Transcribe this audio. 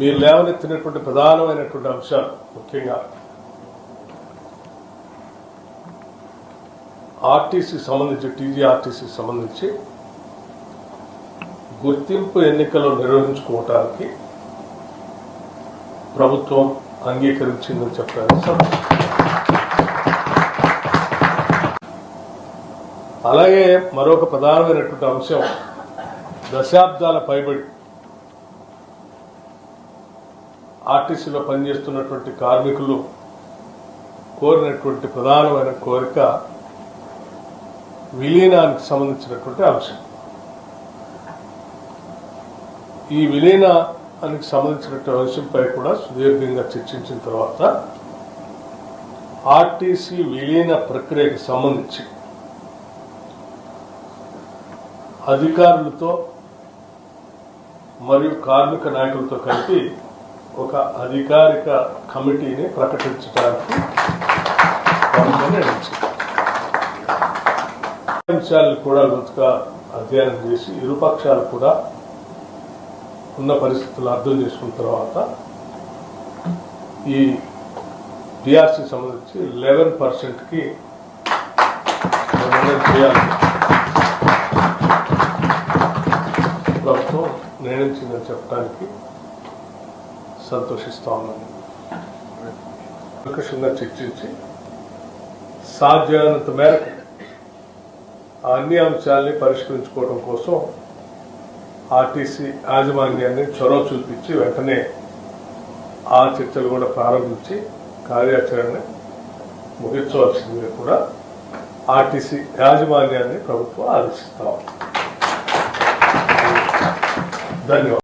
మీరు లేవనెత్తినటువంటి ప్రధానమైనటువంటి అంశాలు ముఖ్యంగా ఆర్టీసీ సంబంధించి టీజీఆర్టీసీకి సంబంధించి గుర్తింపు ఎన్నికలు నిర్వహించుకోవటానికి ప్రభుత్వం అంగీకరించిందని చెప్పారు. అలాగే మరొక ప్రధానమైనటువంటి అంశం దశాబ్దాల పైబడి ఆర్టీసీలో పనిచేస్తున్నటువంటి కార్మికులు కోరినటువంటి ప్రధానమైన కోరిక విలీనానికి సంబంధించినటువంటి అంశం. ఈ విలీనానికి సంబంధించినటువంటి అంశంపై కూడా సుదీర్ఘంగా చర్చించిన తర్వాత ఆర్టీసీ విలీన ప్రక్రియకు సంబంధించి అధికారులతో మరియు కార్మిక నాయకులతో కలిపి ఒక అధికారిక కమిటీని ప్రకటించడానికి నిర్ణయించింది. అంశాలను కూడా లోతుగా అధ్యయనం చేసి ఇరుపక్షాలు కూడా ఉన్న పరిస్థితులు అర్థం చేసుకున్న తర్వాత ఈ డిఆర్సీ సంబంధించి 11%కి నిర్ణయం చేయాలి ప్రభుత్వం నిర్ణయించిందని చెప్పడానికి సంతోషిస్తా ఉన్నాను. ప్రకర్షంగా చర్చించి సాధ్యమైనంత మేరకు అన్ని అంశాలని పరిష్కరించుకోవడం కోసం ఆర్టీసీ యాజమాన్యాన్ని చొరవ చూపించి వెంటనే ఆ చర్చలు కూడా ప్రారంభించి కార్యాచరణని ముగించవలసిందిగా కూడా ఆర్టీసీ యాజమాన్యాన్ని ప్రభుత్వం ఆదేశిస్తాం. ధన్యవాదాలు.